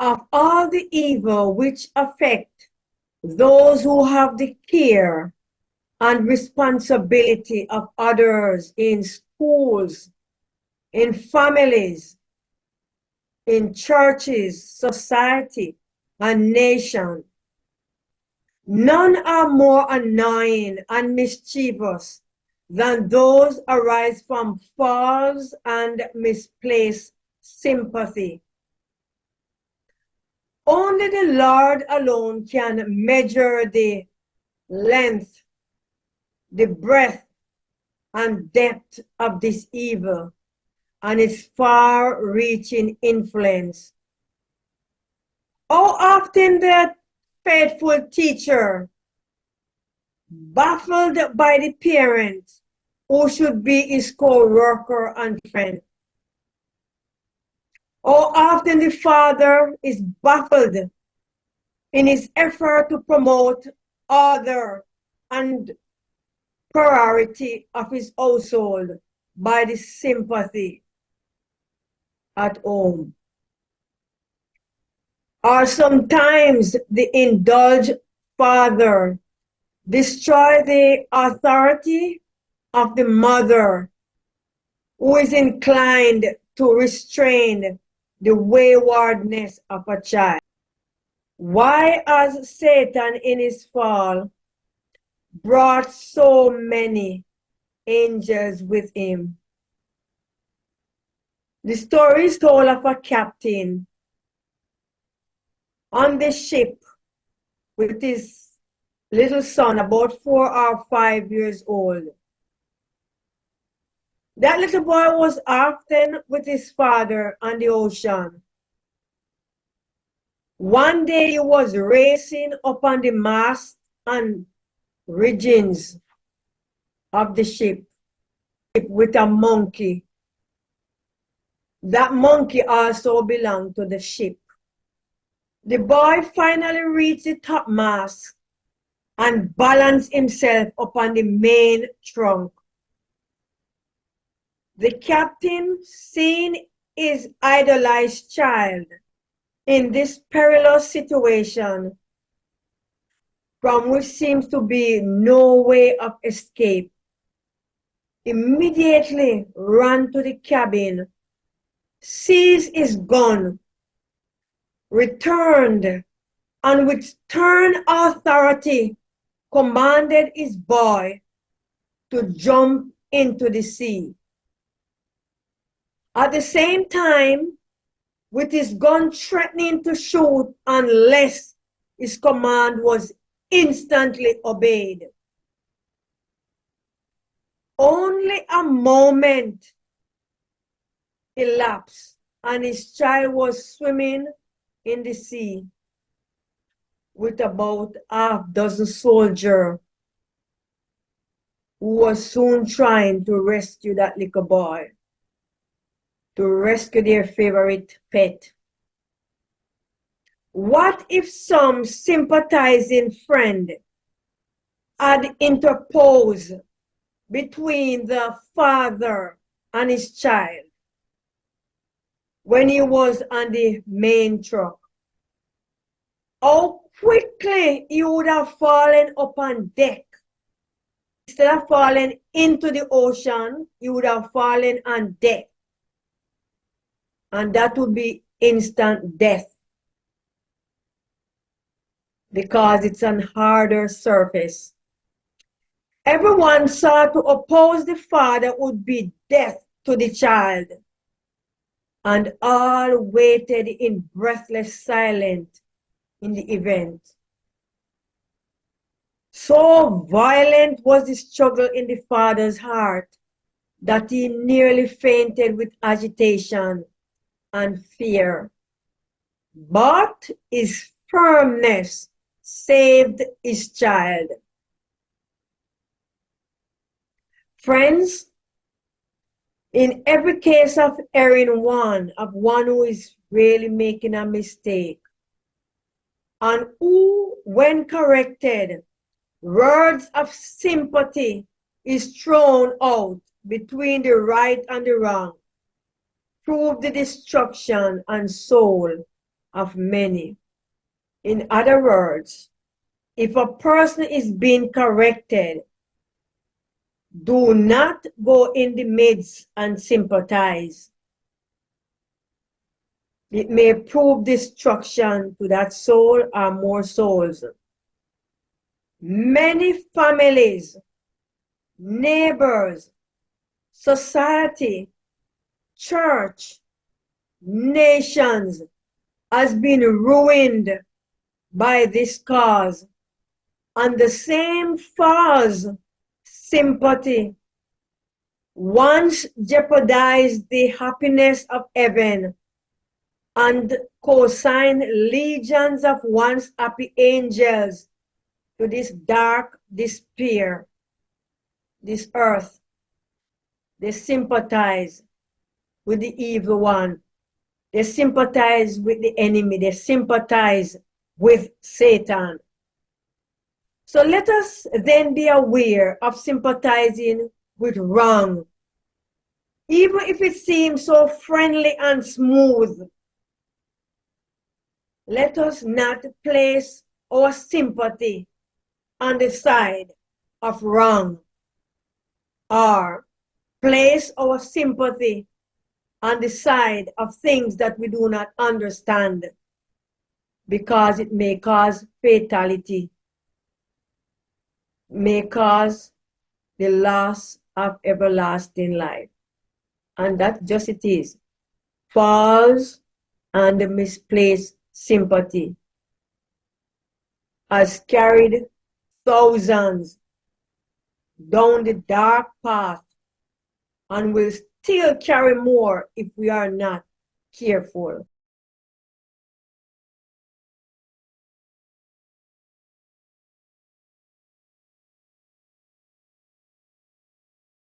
of all the evil which affect those who have the care and responsibility of others in schools, in families, in churches, society, and nation. None are more annoying and mischievous than those arise from false and misplaced sympathy. Only the Lord alone can measure the length, the breadth, and depth of this evil and its far-reaching influence. How often the faithful teacher, baffled by the parent who should be his co-worker and friend. How often the father is baffled in his effort to promote order and priority of his household by the sympathy at home. Or sometimes the indulged father destroy the authority of the mother who is inclined to restrain the waywardness of a child. Why has Satan in his fall brought so many angels with him? The story is told of a captain on the ship with his little son, about 4 or 5 years old. That little boy was often with his father on the ocean. One day he was racing up on the mast and riggings of the ship with a monkey. That monkey also belonged to the ship. The boy finally reached the topmast and balanced himself upon the main trunk. The captain, seeing his idolized child in this perilous situation, from which seems to be no way of escape, immediately ran to the cabin, seized his gun, returned, and with stern authority commanded his boy to jump into the sea. At the same time, with his gun threatening to shoot unless his command was instantly obeyed. Only a moment elapsed and his child was swimming in the sea with about half dozen soldiers who was soon trying to rescue that little boy, to rescue their favorite pet. What if some sympathizing friend had interposed between the father and his child when he was on the main truck? How quickly he would have fallen upon deck. Instead of falling into the ocean, he would have fallen on deck. And that would be instant death, because it's on harder surface. Everyone saw to oppose the father would be death to the child, and all waited in breathless silence in the event. So violent was the struggle in the father's heart that he nearly fainted with agitation and fear. But his firmness saved his child. Friends, in every case of erring one, of one who is really making a mistake, and who, when corrected, words of sympathy is thrown out between the right and the wrong, prove the destruction and soul of many. In other words, if a person is being corrected, do not go in the midst and sympathize. It may prove destruction to that soul or more souls. Many families, neighbors, society, church, nations has been ruined by this cause. And the same false sympathy once jeopardized the happiness of heaven and consigned legions of once happy angels to this dark despair, this earth. They sympathize with the evil one. They sympathize with the enemy. They sympathize with Satan. So let us then be aware of sympathizing with wrong. Even if it seems so friendly and smooth, let us not place our sympathy on the side of wrong, or place our sympathy on the side of things that we do not understand, because it may cause fatality, may cause the loss of everlasting life. And that just it is. False and misplaced sympathy has carried thousands down the dark path and will still carry more if we are not careful.